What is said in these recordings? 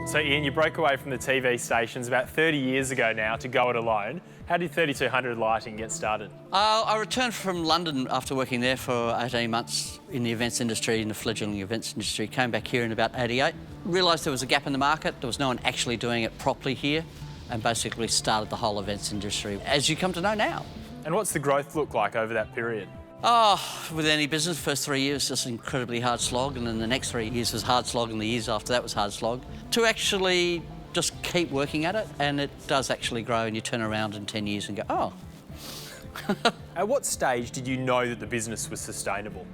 So Ian, you broke away from the TV stations about 30 years ago now to go it alone. How did 3200 Lighting get started? I returned from London after working there for 18 months in the events industry, in the fledgling events industry. Came back here in about 88. Realised there was a gap in the market. There was no one actually doing it properly here, and basically started the whole events industry, as you come to know now. And what's the growth look like over that period? Oh, with any business, first 3 years just incredibly hard slog, and then the next 3 years was hard slog, and the years after that was hard slog. To actually just keep working at it, and it does actually grow, and you turn around in 10 years and go, oh. At what stage did you know that the business was sustainable?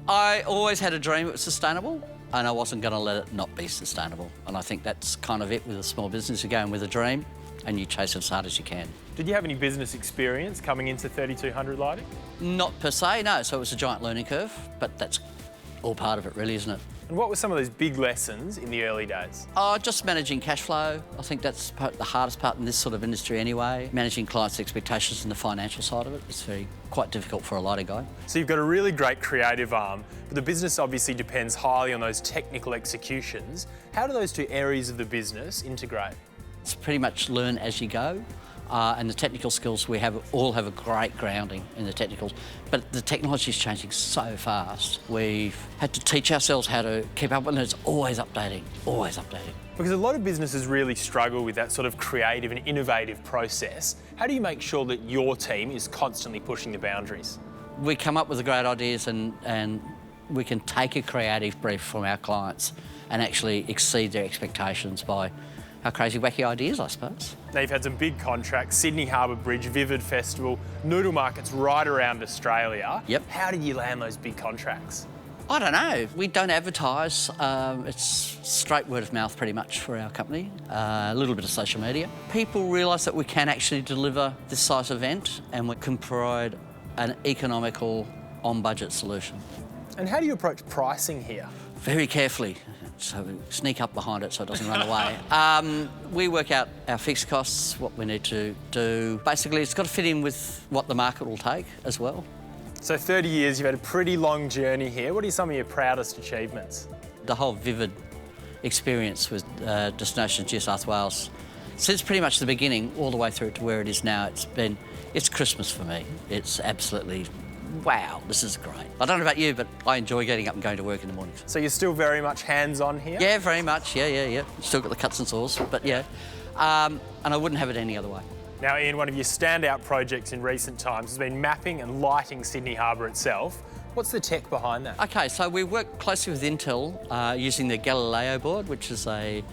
I always had a dream it was sustainable, and I wasn't going to let it not be sustainable. And I think that's kind of it with a small business. You're going with a dream, and you chase it as hard as you can. Did you have any business experience coming into 3200 Lighting? Not per se, no. So it was a giant learning curve, but that's all part of it really, isn't it? And what were some of those big lessons in the early days? Just managing cash flow. I think that's the hardest part in this sort of industry anyway. Managing clients' expectations and the financial side of it. It's quite difficult for a lighting guy. So you've got a really great creative arm, but the business obviously depends highly on those technical executions. How do those two areas of the business integrate? It's pretty much learn as you go. And the technical skills we all have a great grounding in the technicals, but the technology is changing so fast. We've had to teach ourselves how to keep up with it. It's always updating, always updating. Because a lot of businesses really struggle with that sort of creative and innovative process. How do you make sure that your team is constantly pushing the boundaries? We come up with the great ideas, and we can take a creative brief from our clients and actually exceed their expectations by our crazy, wacky ideas, I suppose. Now, you've had some big contracts, Sydney Harbour Bridge, Vivid Festival, noodle markets right around Australia. Yep. How did you land those big contracts? I don't know. We don't advertise. It's straight word of mouth pretty much for our company. A little bit of social media. People realise that we can actually deliver this size event, and we can provide an economical, on-budget solution. And how do you approach pricing here? Very carefully. So we sneak up behind it so it doesn't run away. We work out our fixed costs, what we need to do. Basically, it's got to fit in with what the market will take as well. So 30 years, you've had a pretty long journey here. What are some of your proudest achievements? The whole Vivid experience with Destinations New South Wales, since pretty much the beginning all the way through to where it is now, it's Christmas for me. It's absolutely, wow, this is great. I don't know about you, but I enjoy getting up and going to work in the mornings. So you're still very much hands-on here? Yeah, very much, yeah. Still got the cuts and saws, but yeah. And I wouldn't have it any other way. Now, Ian, one of your standout projects in recent times has been mapping and lighting Sydney Harbour itself. What's the tech behind that? OK, so we work closely with Intel using the Galileo board, which is a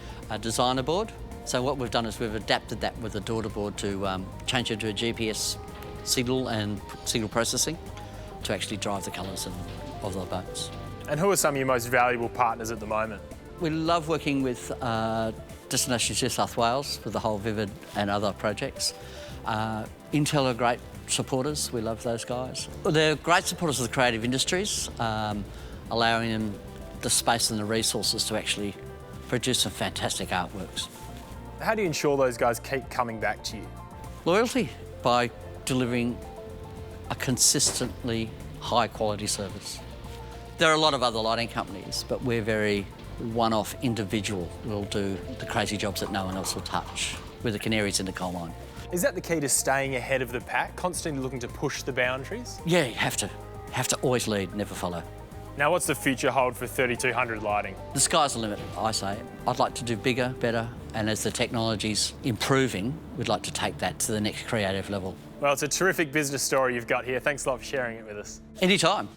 designer board. So what we've done is we've adapted that with a daughter board to change it to a GPS signal and signal processing to actually drive the colours of the boats. And who are some of your most valuable partners at the moment? We love working with Destinations New South Wales with the whole Vivid and other projects. Intel are great supporters. We love those guys. They're great supporters of the creative industries, allowing them the space and the resources to actually produce some fantastic artworks. How do you ensure those guys keep coming back to you? Loyalty, by delivering a consistently high-quality service. There are a lot of other lighting companies, but we're very one-off individual. We'll do the crazy jobs that no one else will touch. We're the canaries in the coal mine. Is that the key to staying ahead of the pack, constantly looking to push the boundaries? Yeah, you have to. Have to always lead, never follow. Now, what's the future hold for 3200 Lighting? The sky's the limit, I say. I'd like to do bigger, better, and as the technology's improving, we'd like to take that to the next creative level. Well, it's a terrific business story you've got here. Thanks a lot for sharing it with us. Anytime.